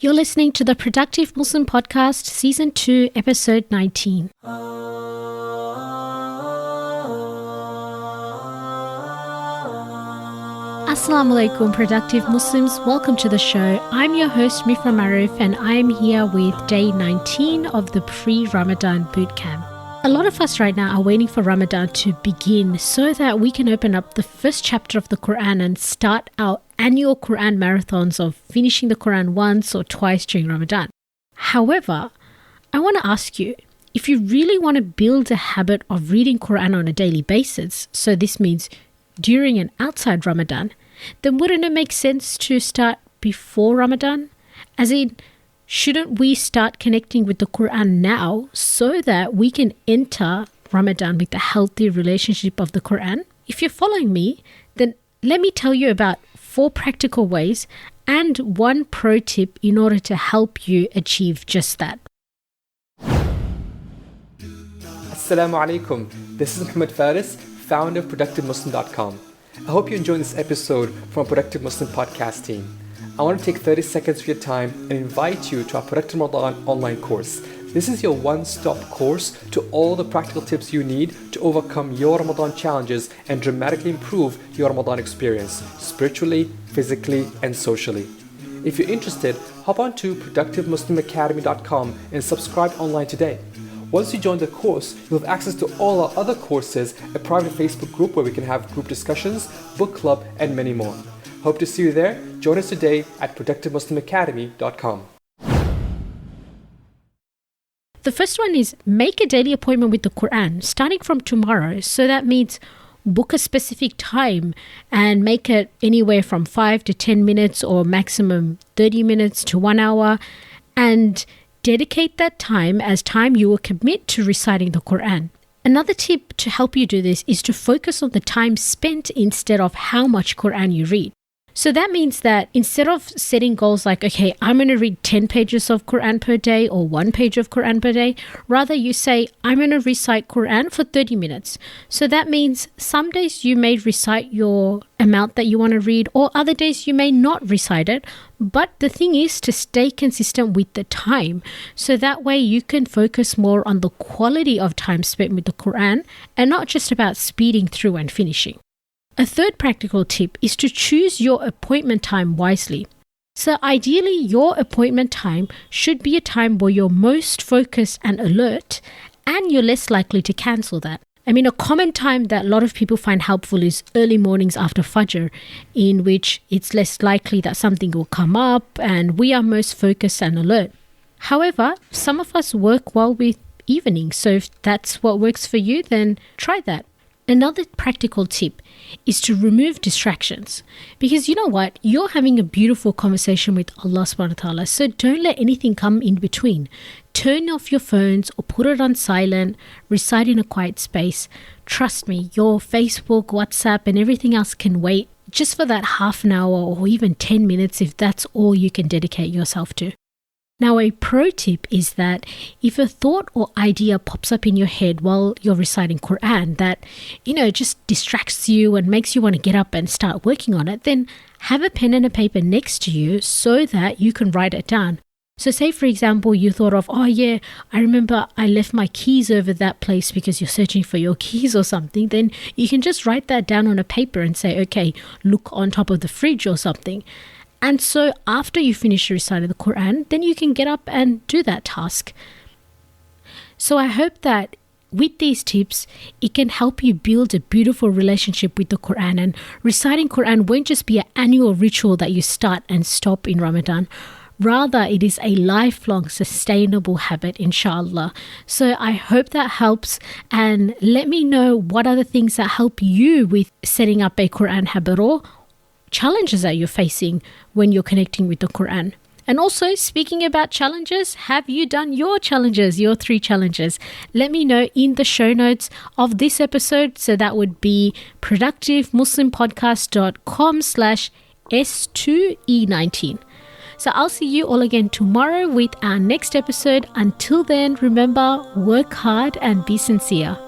You're listening to the Productive Muslim Podcast, Season 2, Episode 19. Assalamu alaikum, Productive Muslims. Welcome to the show. I'm your host, Mifra Maruf, and I am here with day 19 of the Pre-Ramadan Bootcamp. A lot of us right now are waiting for Ramadan to begin so that we can open up the first chapter of the Quran and start our annual Quran marathons of finishing the Quran once or twice during Ramadan. However, I want to ask you, if you really want to build a habit of reading Quran on a daily basis, so this means during and outside Ramadan, then wouldn't it make sense to start before Ramadan? As in, shouldn't we start connecting with the Quran now so that we can enter Ramadan with a healthy relationship of the Quran? If you're following me, then let me tell you about 4 practical ways and 1 pro tip in order to help you achieve just that. Assalamu alaikum. This is Muhammad Faris, founder of ProductiveMuslim.com. I hope you enjoyed this episode from our Productive Muslim podcast team. I want to take 30 seconds of your time and invite you to our Productive Ramadan online course. This is your one-stop course to all the practical tips you need to overcome your Ramadan challenges and dramatically improve your Ramadan experience, spiritually, physically, and socially. If you're interested, hop on to ProductiveMuslimAcademy.com and subscribe online today. Once you join the course, you'll have access to all our other courses, a private Facebook group where we can have group discussions, book club, and many more. Hope to see you there. Join us today at ProductiveMuslimAcademy.com. The first one is make a daily appointment with the Quran starting from tomorrow. So that means book a specific time and make it anywhere from 5 to 10 minutes or maximum 30 minutes to 1 hour, and dedicate that time as time you will commit to reciting the Quran. Another tip to help you do this is to focus on the time spent instead of how much Quran you read. So that means that instead of setting goals like, okay, I'm going to read 10 pages of Quran per day or 1 page of Quran per day, rather you say, I'm going to recite Quran for 30 minutes. So that means some days you may recite your amount that you want to read, or other days you may not recite it. But the thing is to stay consistent with the time. So that way you can focus more on the quality of time spent with the Quran and not just about speeding through and finishing. A third practical tip is to choose your appointment time wisely. So ideally, your appointment time should be a time where you're most focused and alert, and you're less likely to cancel that. I mean, a common time that a lot of people find helpful is early mornings after Fajr, in which it's less likely that something will come up and we are most focused and alert. However, some of us work well with evenings, so if that's what works for you, then try that. Another practical tip is to remove distractions, because you know what? You're having a beautiful conversation with Allah subhanahu wa ta'ala, so don't let anything come in between. Turn off your phones or put it on silent, recite in a quiet space. Trust me, your Facebook, WhatsApp and everything else can wait just for that half an hour or even 10 minutes if that's all you can dedicate yourself to. Now, a pro tip is that if a thought or idea pops up in your head while you're reciting Quran that, just distracts you and makes you want to get up and start working on it, then have a pen and a paper next to you so that you can write it down. So say, for example, you thought of, oh yeah, I remember I left my keys over that place because you're searching for your keys or something, then you can just write that down on a paper and say, okay, look on top of the fridge or something. And so after you finish reciting the Quran, then you can get up and do that task. So I hope that with these tips, it can help you build a beautiful relationship with the Quran. And reciting Quran won't just be an annual ritual that you start and stop in Ramadan. Rather, it is a lifelong, sustainable habit, inshallah. So I hope that helps. And let me know what are the things that help you with setting up a Quran habit or challenges that you're facing when you're connecting with the Quran. And also, speaking about challenges, have you done your challenges, your 3 challenges? Let me know in the show notes of this episode. So that would be productivemuslimpodcast.com/S2E19. So I'll see you all again tomorrow with our next episode. Until then, remember, work hard and be sincere.